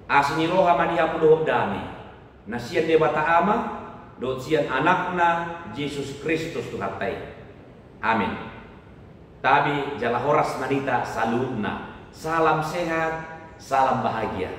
asini roha manihamu dohok dami. Nasian debata ama dot sian anakna Yesus Kristus Tuhatai. Amin. Tabi jala horas manita saludna. Salam sehat, salam bahagia.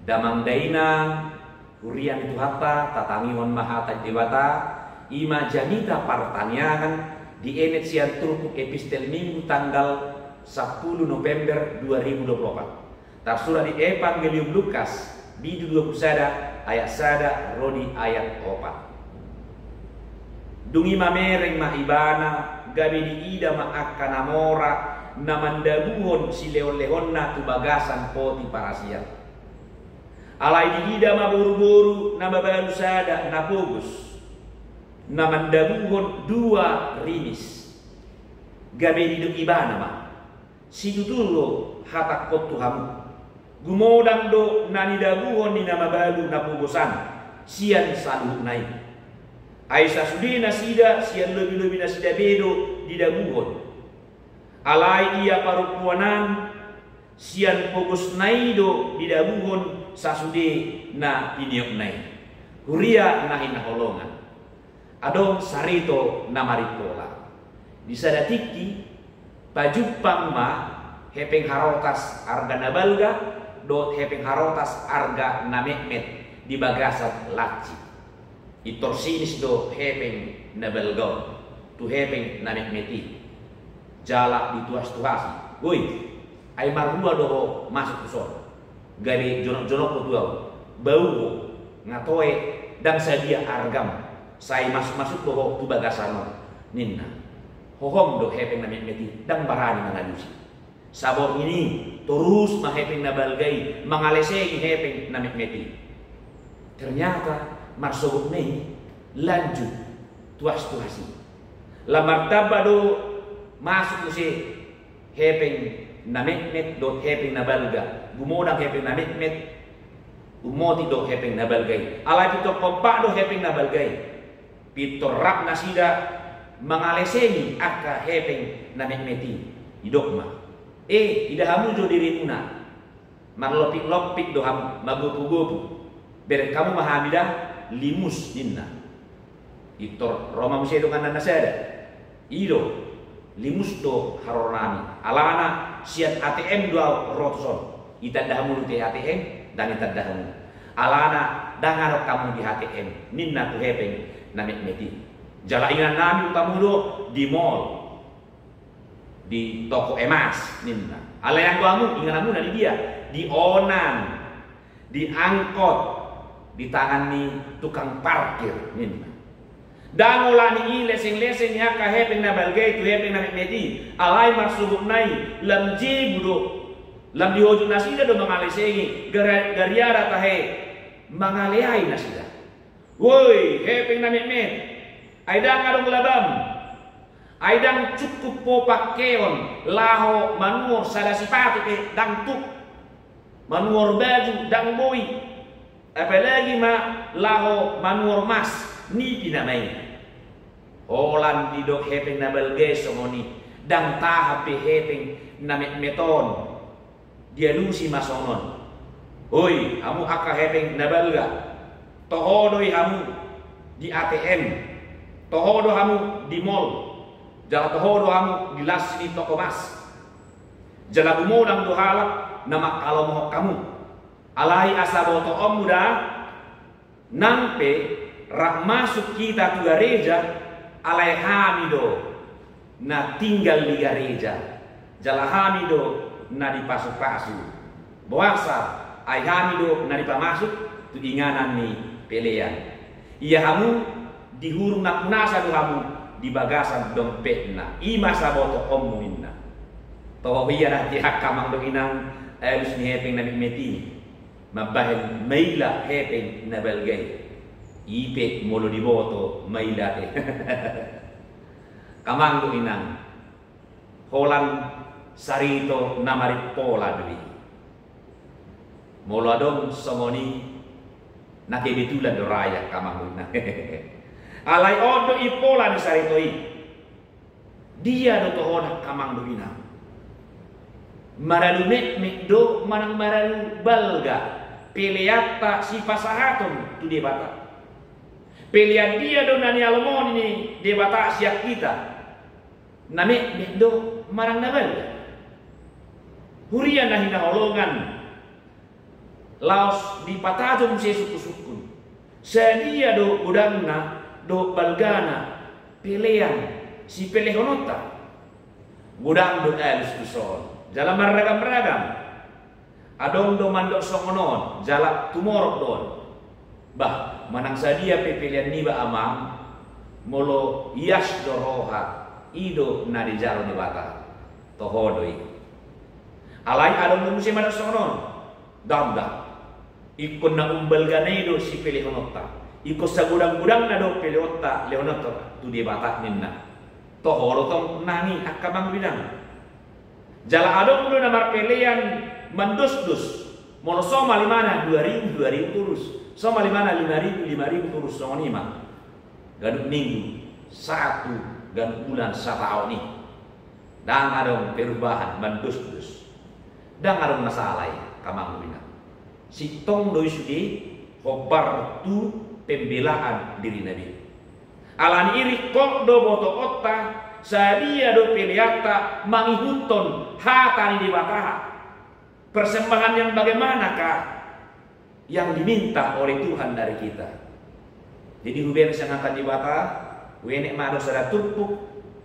Damang dainang kurian Tuhata tatangiwan mahata dewata ima janita partaniangan di enet sian turku epistel minggu tanggal 10 November 2024. Tersurat di Evangelium Lukas bidu 20 ayat sada rodi ayat 4. Dungi mamereng maibana gabi di ida maakanamora namandabuhon si leon-leonna tu bagasan poti parasiat. Alai di ida maburu-buru nababalu sada napogus namandabuhon dua rimis. Gabi di duk ibana ma si tutulo hatak kot Tuhamu. Gumodang do nanidabuhon ni namabalu napugosan sian salu naik. Aisyah sudina sida sian lebih-lebih nasida bedo didabuhon. Alai ia parupuanan sian pogos naido didabuhon sasude na piniok nai. Huria nahin naholongan. Adong sarito namaripola. Disadatiki pajupang ma hepeng harotas arga nabalga dot hepeng harotas arga namekmet di bagasan laci. Itorsinis do hepeng nabalga tu hepeng namekmeti. Jala dituas-tuasi. Woi, ay marua doho masuk ke son. Gari jonok-jonok ko tuaw. Bau ngatoe dan sadia argam. Saya masuk-masuk doho tu bagasano ninna. Hohong do hepeng namekmeti dan barani mangalusi. Sabor ini terus mahepeng nabalgay, mangalesegi hepeng namekmeti. Ternyata marsogok ini lanjut tuas-tuasi. La martaba do masuk si hepeng namekmet do hepeng nabalga. Gumodang hepeng namekmet, umoti do hepeng nabalgay. Alay pito kompak do hepeng nabalgay. Pito rap nasida mangalesegi akka hepeng namekmeti. Idokma. Idahamu jo diri tuna. Marlopik-lopik doham magopu-gopu. Beren kamu mahamida limus ninna. Itor Roma musia do kanan nasada. Ido limus do haronami. Alana siat ATM dua rotson. Itadahamu te ATM dan itadahamu. Alana dangar kamu di ATM. Ninna tu hepeng namekmeti. Jala ingan nami utamudo di mall. Di toko emas ninna. Ala yang kamu inganamu dari dia di onan, di angkot, di tangan ni tukang parkir ninna. Dan olani leseng-leseng ya kahepeng na balgay tu hepeng na meti. Alay marsubuk nai lam jibudo lam dihojo nasida do mangalesengi gariara tahe mangaleai nasida. Woi hepeng na met aidang arong labam. Aidang cukup popak keon laho manuor sada sipatu ke dang tuk manuor baju dang boy apalagi ma laho manuor mas ni dinamai holan didok hepeng nabalge somoni dang tahap hepeng namet meton dia lusi masonon oi hamu aka hepeng nabalga tohodoi hamu di ATM tohodo hamu di mall. Jala tohodo hamu di lasini toko mas. Jala bumodang dohalak nama kalau mau kamu. Alai asaboto om muda nampe rak masuk kita tu gereja alai hamido na tinggal di gereja. Jala hamido na dipasu-pasu. Boasa ai hamido na dipamasuk tu inganan ni pelean. Ia hamu dihurung nak nasa do hamu di bagasan dompetna ima saboto ommu inna to hiya na ti hakamang do inang elus ni hepeng na meti mabahen maila hepeng na balgay ipe molo di boto maila te kamang do inang holan sarito na maripola duli molo adong somoni nakebetulan do raya kamang do inang alai odo ipola ni saritoi dia do tohona kamang do inang maralu mek do manang maralu balga peleatta si pasahaton tu dia bata. Pelean dia do nani alomon ini dia bata siak kita. Name do marang nabal. Hurian na hinaholongan. Laos di patajom si suku-sukun. Sadia do udangna do balgana pelean si pelehonota. Budang do elus tusol. Jalan meragam-ragam. Adong do mandok songonon, jalak tumorok don. Bah, manang sadia pepilian niba amam, molo ias do roha, ido na di jaro ni bata. Tohodoi. Alay adong do musim mandok songonon. Damda. Ikon na umbal ganay do si pelehonota. Iko sa gudang-gudang na do pelehonota, leonota, tu di bata ninna. Tohoro tong nani akabang bidang. Jala adong do namar pelean mandus-dus. Mono soma limana 2000 turus. Soma limana 5000 turus songonima. Gaduk minggu 1 gaduk bulan 1 tahun ni. Dang adong perubahan mandus-dus. Dang adong masalah kamang bidang. Si tong doi sudi hobar tu pembelaan diri Nabi. Alan iri kok do boto otta sadia do peleata mangihunton hatani di bataha. Persembahan yang bagaimanakah yang diminta oleh Tuhan dari kita? Jadi huben sangakan di bataha wenek mado sada turpuk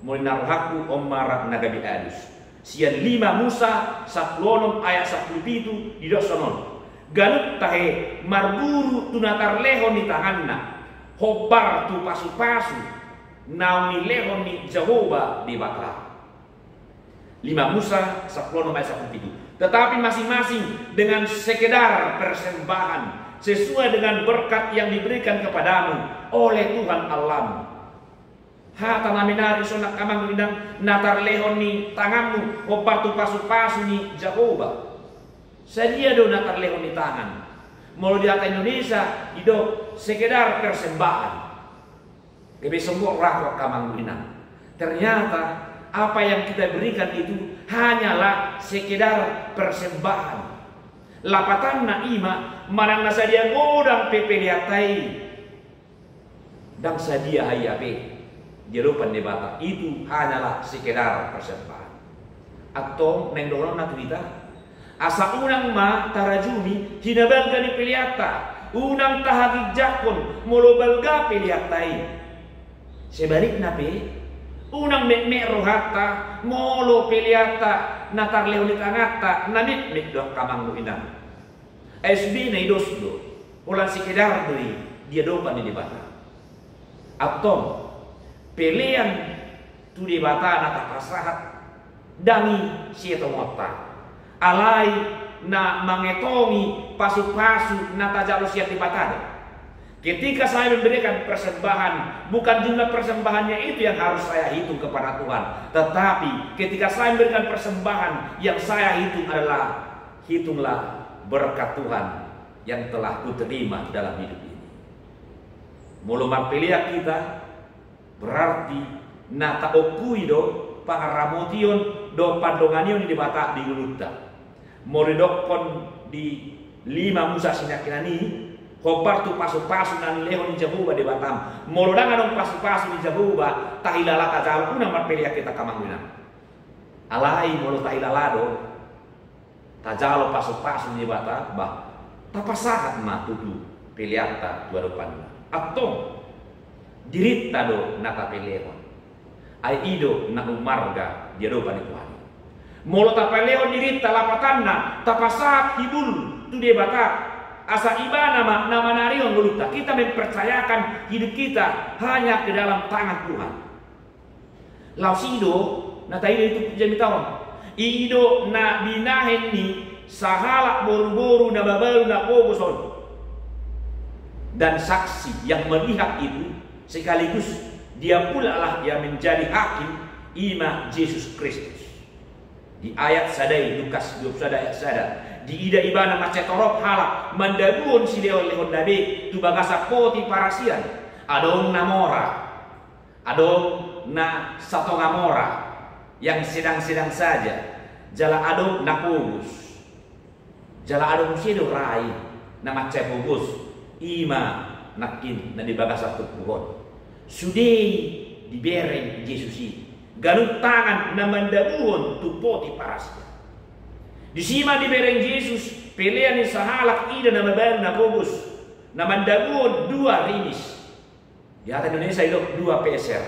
mulai naruhaku ommarak nagabi adus. Sian 5 Musa 10 ayat 17 di dosonon. Galut tahe marburu tunatar lehon di tanganna. Hobar tu pasu-pasu nauni lehon ni Jehovah di bata. 5 Musa 10 ayat 17. Tetapi masing-masing dengan sekedar persembahan sesuai dengan berkat yang diberikan kepadamu oleh Tuhan Allahmu. Hata naminari sonak kamang bidang natar lehon ni tanganmu hobar tu pasu-pasu ni Jehovah. Sadia do natar lehon ni tangan. Mau di atas Indonesia itu sekedar persembahan. Lebih semua rakyat kamang binang. Ternyata apa yang kita berikan itu hanyalah sekedar persembahan. Lapatan na ima marang na sadia godang pepeliatai. Dan sadia hayape. Jerupan debata itu hanyalah sekedar persembahan. Atau nengdoron na tuita. Asa unang ma tarajumi hinabalga ni peliata. Unang tahagigjakon molobalga peliatai. Sebalik na pe. Unang mek rohata molo peliata natar leonit angata nanik do kamang inang. SB na idos do. Ulan sekedar dari dia dopan di debata. Atau pelean tu debata nata pasahat dangi sieto mota. Alai na mangetongi pasu-pasu na tajalo siat dibatado. Ketika saya memberikan persembahan, bukan jumlah persembahannya itu yang harus saya hitung kepada Tuhan, tetapi ketika saya memberikan persembahan, yang saya hitung adalah hitunglah berkat Tuhan yang telah kuterima dalam hidup ini. Mulumat pilihan kita berarti nata okuido pangaramotion do pandonganion di bata di guluta. Moridokon di 5 Musa sinakinani kopar tu pasu-pasu nan lehon di Jehovah di Batam. Molodang anong pasu-pasu di Jehovah tahilala kajalo unang marpelia kita kamangina. Alai molo tahilalado tajalo pasu-pasu di Batam bah tapasahat ma tudu peliata tuarupan. Atong dirita do nata pelehon. Ai ido na umarga dia do panikuan. Molo tapaleon dirita lapatanna tapasahat hibul tu dia bata asa ibana nama narion guluta. Kita mempercayakan hidup kita hanya ke dalam tangan Tuhan. Lausido na tayo itu jami tahun. Ido na binahen ni sahalak boru-boru na babaru na pogoson. Dan saksi yang melihat itu sekaligus dia pula lah yang menjadi hakim ima Yesus Kristus. Di ayat sadai Lukas 21 ayat sada di ida ibana macetorop halak mandabuon si lehon dabe tu bagasa poti parasian adong namora adong na satu ngamora yang sedang-sedang saja jala adong nakugus jala adong sedo rai nama cepogos ima nakin na di bagasa tupuhon. Sudei dibereng Yesusi. Ganun tangan na mandabuhon tupoti parasya. Di sima dibereng Yesus pelean ni sahalak ida na mabayan na pogos na mandabuhon 2 rinis. Di atas Indonesia itu 2 peser.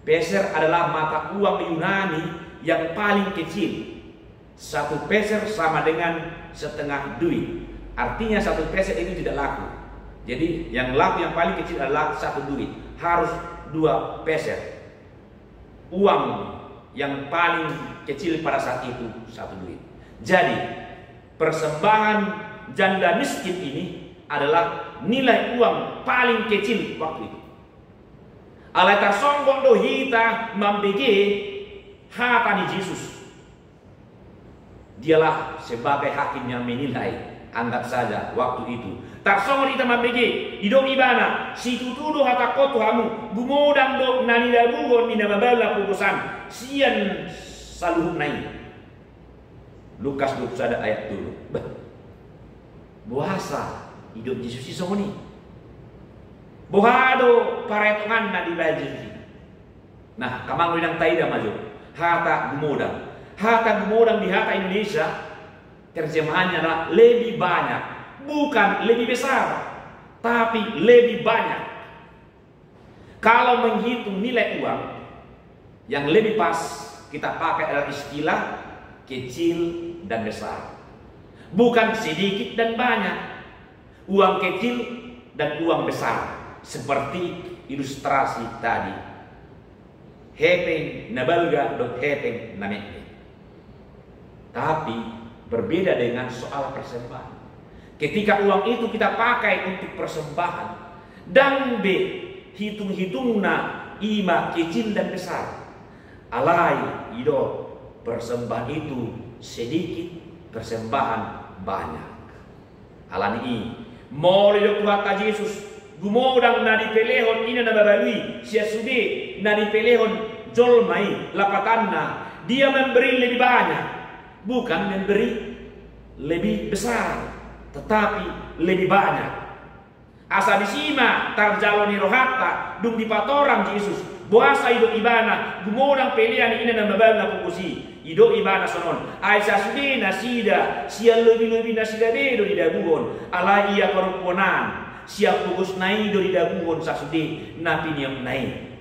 Peser adalah mata uang Yunani yang paling kecil. 1 peser sama dengan setengah duit. Artinya 1 peser itu tidak laku. Jadi yang laku yang paling kecil adalah 1 duit. Harus 2 peser. Uang yang paling kecil pada saat itu 1 duit. Jadi persembahan janda miskin ini adalah nilai uang paling kecil waktu itu. Alai tarsonggong do hita mambege hata ni Yesus. Dialah sebagai hakim yang menilai. Anggap saja waktu itu tarsongon ita mambege idong ibana si tutudo hata koto hamu gumodang do nanida bugon ni namabala pugusan sian saluhuk nai. Lukas 21 ayat dulu. Buasa hidup Yesus isongoni. Bohado paretongan na di Yesus. Nah, kamang widang taida maju. Hata gumodang. Hata gumodang di hata Indonesia terjemahannya adalah lebih banyak, bukan lebih besar, tapi lebih banyak. Kalau menghitung nilai uang, yang lebih pas kita pakai adalah istilah kecil dan besar. Bukan sedikit dan banyak. Uang kecil dan uang besar. Seperti ilustrasi tadi. Hepeng nabalga dot hepeng namanya. Tapi berbeda dengan soal persembahan. Ketika uang itu kita pakai untuk persembahan, dan B hitung-hitungna ima kecil dan besar. Alai ido persembahan itu sedikit, persembahan banyak. Alani mori do kuhata Yesus gumodang na dipelehon ina na babalui sia sude na dipelehon jolmai lapatanna dia memberi lebih banyak. Bukan memberi lebih besar, tetapi lebih banyak. Asa disima tarjaloni rohata dung dipatorang Yesus. Buasa ido ibana gumodang pelean ina na mabal na pukusi. Ido ibana sonon. Aisa sude nasida sia lebih-lebih nasida dedo di daguhon. Ala ia koruponan sia pukus naido di daguhon sasude napi niam nai.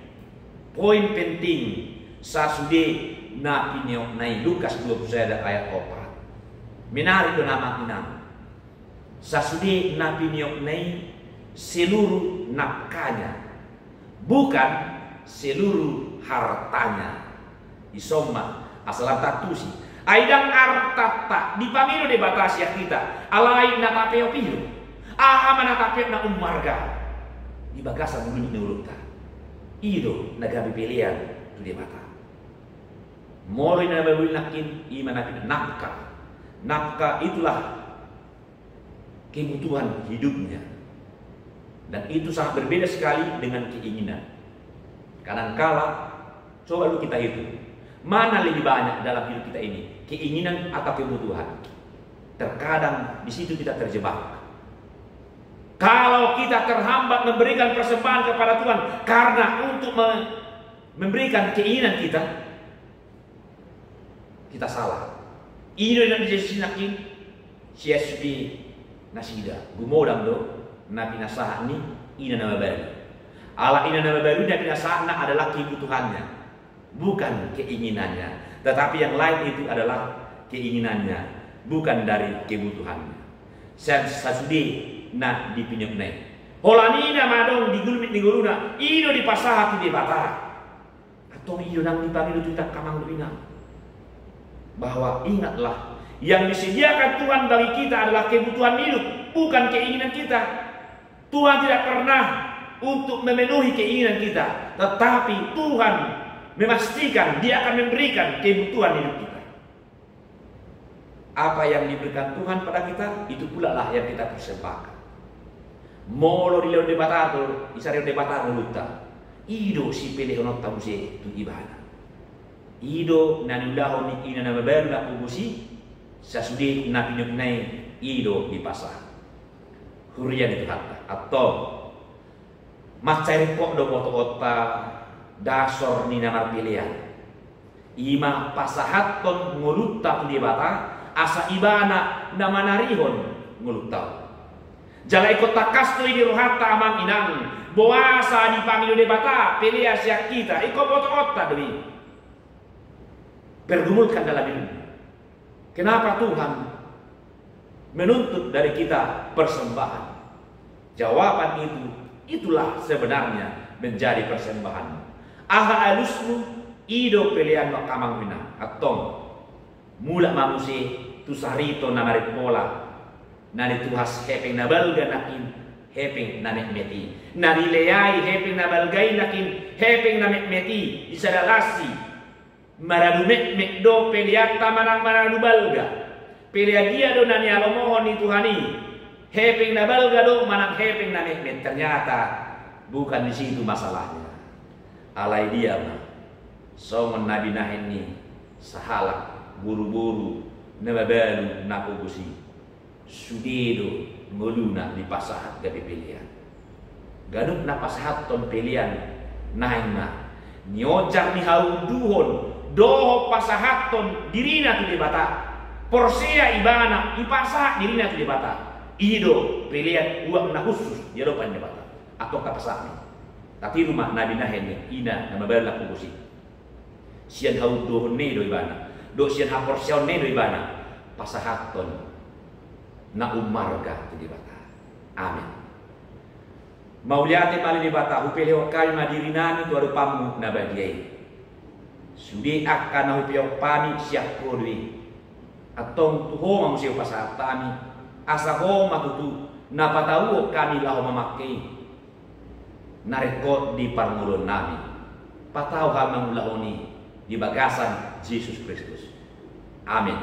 Poin penting sasude na pinyong nai. Lukas 21 ayat 4. Menarik itu nama inam. Sasude na pinyong nai seluruh nafkahnya, bukan seluruh hartanya. Isoma asal tatusi. Aidang artata dipamilo de batasi kita. Alai na tapeo pilo. Aha mana tapeo na umarga. Di bagasan dulu nurutah. Ido nagabi pilihan tu de mata. Mori na babul nakin iman nakin nafkah. Nafkah itulah kebutuhan hidupnya. Dan itu sangat berbeda sekali dengan keinginan. Kadangkala coba lu kita hitung, mana lebih banyak dalam hidup kita ini, keinginan atau kebutuhan? Terkadang di situ kita terjebak. Kalau kita terhambat memberikan persembahan kepada Tuhan karena untuk memberikan keinginan kita salah. Ino yang dijasinakin siasudi nasida gumodang do nabi nasah ni ina nama baru. Ala ina nama baru nabi nasahna adalah kebutuhannya, bukan keinginannya. Tetapi yang lain itu adalah keinginannya, bukan dari kebutuhannya. Sasudi na dipinyoknai. Holanina madong digulmit diguluna ino dipasaha ti bata. Atau ino nang dipanggil kita kamang luina. Bahwa ingatlah yang disediakan Tuhan bagi kita adalah kebutuhan hidup, bukan keinginan kita. Tuhan tidak pernah untuk memenuhi keinginan kita, tetapi Tuhan memastikan Dia akan memberikan kebutuhan hidup kita. Apa yang diberikan Tuhan pada kita, itu pula lah yang kita persembahkan. Molo di leon debatator, isari debatator luta. Ido si pele honot tabuse tu ibana. Ido nanulaho ni ina na babaru na pubusi sasudi na pinyoknai ido di pasar. hurian itu hatta atau macai kok do foto otta dasor ni namar pilihan ima pasahaton ngulutta tu bata asa ibana namanarihon ngulutta jala ikut takas tu di rohata amang inang boasa di pamilu debata pilih asia kita ikut foto otta demi pergumulkan dalam ini. Kenapa Tuhan menuntut dari kita persembahan? Jawaban itulah sebenarnya menjadi persembahan. Aha alusmu ido pilihan makamang mina atong mula mamusi tu sarito na marit pola nani tuhas hepeng na balga nakin hepeng na mekmeti nani leai hepeng na balgay nakin hepeng na mekmeti isadalasi maradu mek do peliata manang maradu balga pelia dia do nani alomohon ni Tuhani hepeng na balga do manang hepeng na mekmet ternyata bukan di situ masalahnya alai dia mah songon nabi nahen ni sahalak buru-buru nababalu napugusi sudido ngoluna di pasahat gabi pilihan ganuk na pasahat ton pilihan nahen na nyojar ni hauduhon doho pasahat ton dirina tu debata porsea ibana ipasahat dirina tu debata ido pilihan uang na khusus di depan debata atau kapasahnya tapi rumah nabi nahen ni ina nababalu napugusi sian hauduhon ne do ibana do sian haporsion ne do ibana pasahaton na umarga tu debata amin mauliate mali debata upeleo kami madirinani tu adu pamu na badiai sudi akan na upeleo pami siap kodwi atong tuho mamusia pasahatami asa ho matutu na patau kami laho memakai narekot di parmulon nami patau hamang lahoni di bagasan Yesus Kristus. Amin.